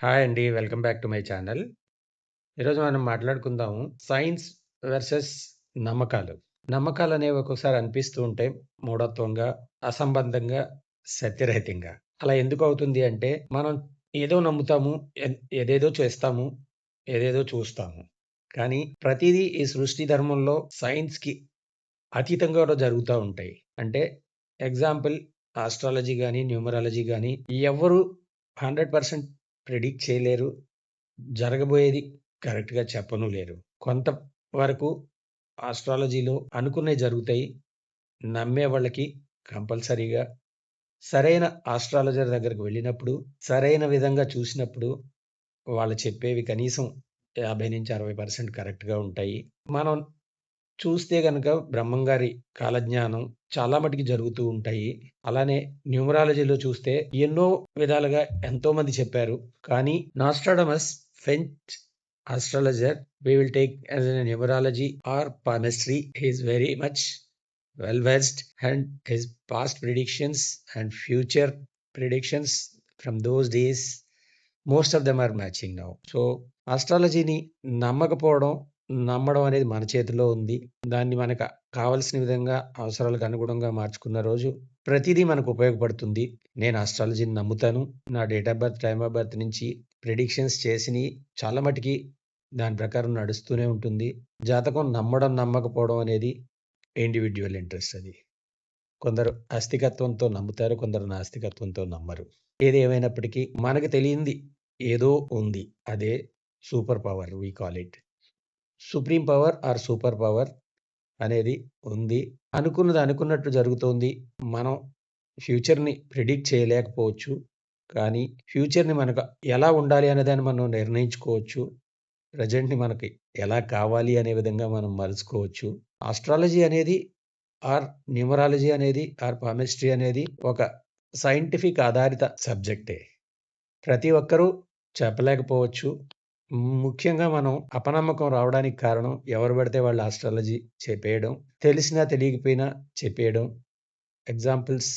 Hi అండి. Welcome back to my channel. ఈరోజు మనం మాట్లాడుకుందాము సైన్స్ వర్సెస్ నమ్మకాలు. నమ్మకాలనేవి ఒక్కోసారి అనిపిస్తూ ఉంటాయి మూఢత్వంగా, అసంబద్ధంగా, సత్యరహితంగా. అలా ఎందుకు అవుతుంది అంటే మనం ఏదో నమ్ముతాము, ఏదేదో చేస్తాము, ఏదేదో చూస్తాము. కానీ ప్రతీదీ ఈ సృష్టి ధర్మంలో సైన్స్‌కి అతీతంగా కూడా జరుగుతా ఉంటాయి. అంటే ఎగ్జాంపుల్ ఆస్ట్రాలజీ గాని, న్యూమరాలజీ గాని ఎవ్వరు 100% ప్రిడిక్ట్ చేయలేరు. జరగబోయేది కరెక్ట్‌గా చెప్పను లేరు. కొంత వరకు ఆస్ట్రాలజీలో అనుకున్నయి జరుగుతాయి. నమ్మే వాళ్ళకి కంపల్సరీగా సరైన ఆస్ట్రాలజర్ దగ్గరికి వెళ్ళినప్పుడు, సరైన విధంగా చూసినప్పుడు వాళ్ళు చెప్పేవి కనీసం 50-60% కరెక్ట్‌గా ఉంటాయి. మనం చూస్తే గనక బ్రహ్మంగారి కాలజ్ఞానం చాలా మటికి జరుగుతూ ఉంటాయి. అలానే న్యూమరాలజీలో చూస్తే ఎన్నో విధాలుగా ఎంతోమంది చెప్పారు. కానీ నాస్ట్రాడమస్ ఫెంచ్ astrologer we will take as a numerology or palmistry. He is very much well versed and his past predictions and future predictions from those days most of them are matching now. So ఆస్ట్రాలజీని నమ్మకపోవడం, నమ్మడం అనేది మన చేతిలో ఉంది. దాన్ని మనకు కావాల్సిన విధంగా అవసరాలకు అనుగుణంగా మార్చుకున్న రోజు ప్రతిదీ మనకు ఉపయోగపడుతుంది. నేను ఆస్ట్రాలజీని నమ్ముతాను. నా date of birth, time of birth నుంచి ప్రిడిక్షన్స్ చేసినయి చాలా మటికి దాని ప్రకారం నడుస్తూనే ఉంటుంది. జాతకం నమ్మడం, నమ్మకపోవడం అనేది ఇండివిడ్యువల్ ఇంట్రెస్ట్ అది. కొందరు ఆస్తికత్వంతో నమ్ముతారు. కొందరు నాస్తికత్వంతో నమ్మరు. ఏది ఏమైనప్పటికీ మనకు తెలియంది ఏదో ఉంది. అదే super power we call it. Supreme power or super power అనేది ఉంది. అనుకున్నది అనుకున్నట్టు జరుగుతోంది. మనం ఫ్యూచర్‌ని ప్రిడిక్ట్ చేయలేకపోవచ్చు. కానీ ఫ్యూచర్‌ని మనకు ఎలా ఉండాలి అనేదాన్ని మనం నిర్ణయించుకోవచ్చు. ప్రెజెంట్‌ని మనకి ఎలా కావాలి అనే విధంగా మనం మలుచుకోవచ్చు. ఆస్ట్రాలజీ అనేది ఆర్ న్యూమరాలజీ అనేది ఆర్ పామిస్ట్రీ అనేది ఒక సైంటిఫిక్ ఆధారిత సబ్జెక్టే. ప్రతి ఒక్కరూ చెప్పలేకపోవచ్చు. ముఖ్యంగా మనం అపనమ్మకం రావడానికి కారణం ఎవరు పడితే వాళ్ళు ఆస్ట్రాలజీ చెప్పేయడం. తెలిసినా తెలియకపోయినా చెప్పేయడం. ఎగ్జాంపుల్స్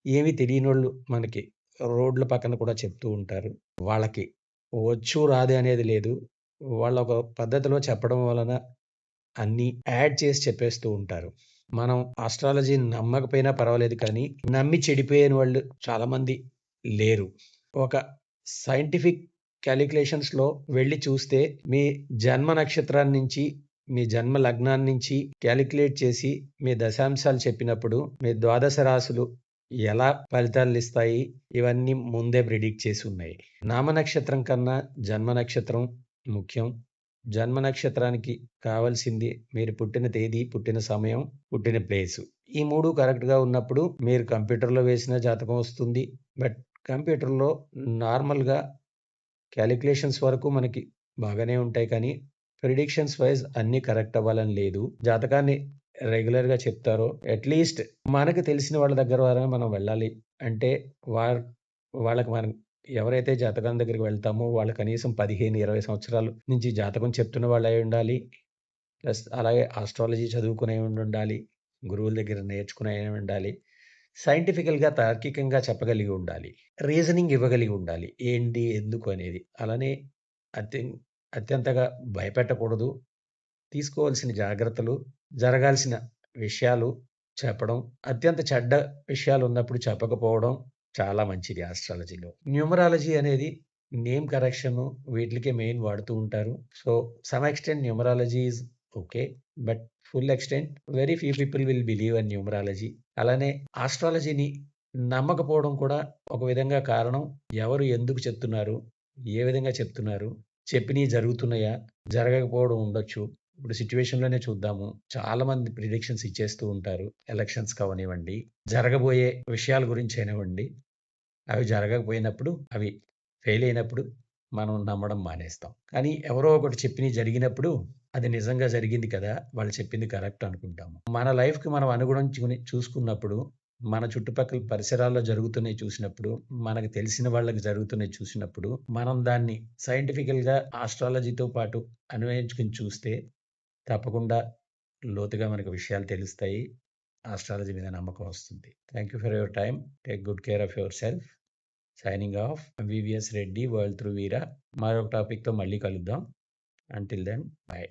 ఏమి తెలియనోళ్ళు మనకి రోడ్ల పక్కన కూడా చెప్తూ ఉంటారు. వాళ్ళకి వచ్చు రాదు అనేది లేదు. వాళ్ళొక పద్ధతిలో చెప్పడం వలన అన్నీ యాడ్ చేసి చెప్పేస్తూ ఉంటారు. మనం ఆస్ట్రాలజీని నమ్మకపోయినా పర్వాలేదు కానీ, నమ్మి చెడిపోయిన వాళ్ళు చాలామంది లేరు. ఒక సైంటిఫిక్ కాలిక్యులేషన్స్‌లో వెళ్లి చూస్తే, మీ జన్మ నక్షత్రాన్ని నుంచి, మీ జన్మ లగ్నాన్ని నుంచి కాలిక్యులేట్ చేసి, మీ దశాంశాలు చెప్పినప్పుడు, మీ ద్వాదశ రాశులు ఎలా ఫలితాలనిస్తాయి, ఇవన్నీ ముందే ప్రిడిక్ట్ చేసి ఉన్నాయి. నామ నక్షత్రం కన్నా జన్మ నక్షత్రం ముఖ్యం. జన్మ నక్షత్రానికి కావాల్సింది మీరు పుట్టిన తేదీ, పుట్టిన సమయం, పుట్టిన ప్లేసు. ఈ 3 కరెక్ట్‌గా ఉన్నప్పుడు మీరు కంప్యూటర్‌లో వేసిన జాతకం వస్తుంది. బట్ కంప్యూటర్‌లో నార్మల్‌గా కాలిక్యులేషన్స్ వరకు మనకి బాగానే ఉంటాయి కానీ, ప్రిడిక్షన్స్ వైస్ అన్నీ కరెక్ట్ అవ్వాలని లేదు. జాతకాన్ని రెగ్యులర్‌గా చెప్తారో అట్‌లీస్ట్ మనకు తెలిసిన వాళ్ళ దగ్గర వరకు మనం వెళ్ళాలి. అంటే వాళ్ళకి మనం ఎవరైతే జాతకం దగ్గరికి వెళ్తామో వాళ్ళు కనీసం 15, 20 సంవత్సరాల నుంచి జాతకం చెప్తున్న వాళ్ళై ఉండాలి. ప్లస్ అలాగే ఆస్ట్రాలజీ చదువుకునే ఉండాలి. గురువుల దగ్గర నేర్చుకునే ఉండాలి. సైంటిఫికల్‌గా, తార్కికంగా చెప్పగలిగి ఉండాలి. రీజనింగ్ ఇవ్వగలిగి ఉండాలి. ఏంటి? ఎందుకు అనేది. అలానే అత్యం అత్యంతగా భయపెట్టకూడదు. తీసుకోవాల్సిన జాగ్రత్తలు, జరగాల్సిన విషయాలు చెప్పడం, అత్యంత చెడ్డ విషయాలున్నప్పుడు చెప్పకపోవడం చాలా మంచిది ఆస్ట్రాలజీలో. న్యూమరాలజీ అనేది నేమ్ కరెక్షను వీటిలికే మెయిన్ వాడుతూ ఉంటారు. So, some extent numerology is okay. But full extent very few people will believe in numerology. అలానే ఆస్ట్రాలజీని నమ్మకపోవడం కూడా ఒక విధంగా కారణం. ఎవరు ఎందుకు చెప్తున్నారు? ఏ విధంగా చెప్తున్నారు? చెప్పినయి జరుగుతున్నాయా? జరగకపోవడం ఉండొచ్చు. ఇప్పుడు సిట్యుయేషన్‌లోనే చూద్దాము. చాలామంది ప్రిడిక్షన్స్ ఇచ్చేస్తూ ఉంటారు. ఎలక్షన్స్ అవ్వనివ్వండి, జరగబోయే విషయాల గురించి అయినివ్వండి. అవి జరగకపోయినప్పుడు, అవి ఫెయిల్ అయినప్పుడు మనం నమ్మడం మానేస్తాం. కానీ ఎవరో ఒకటి చెప్పినయి జరిగినప్పుడు, అది నిజంగా జరిగింది కదా! వాళ్ళు చెప్పింది కరెక్ట్ అనుకుంటాము. మన లైఫ్‌కి మనం అనుగుణించుకొని చూసుకున్నప్పుడు, మన చుట్టుపక్కల పరిసరాల్లో జరుగుతున్నయి చూసినప్పుడు, మనకు తెలిసిన వాళ్ళకి జరుగుతున్నయి చూసినప్పుడు, మనం దాన్ని సైంటిఫికల్‌గా ఆస్ట్రాలజీతో పాటు అన్వయించుకొని చూస్తే తప్పకుండా లోతుగా మనకు విషయాలు తెలుస్తాయి. ఆస్ట్రాలజీ మీద నమ్మకం వస్తుంది. Thank you for your time. Take good care of yourself. Signing off VVS Reddy, world through Veera. మరొక టాపిక్‌తో మళ్ళీ కలుద్దాం. Until then by.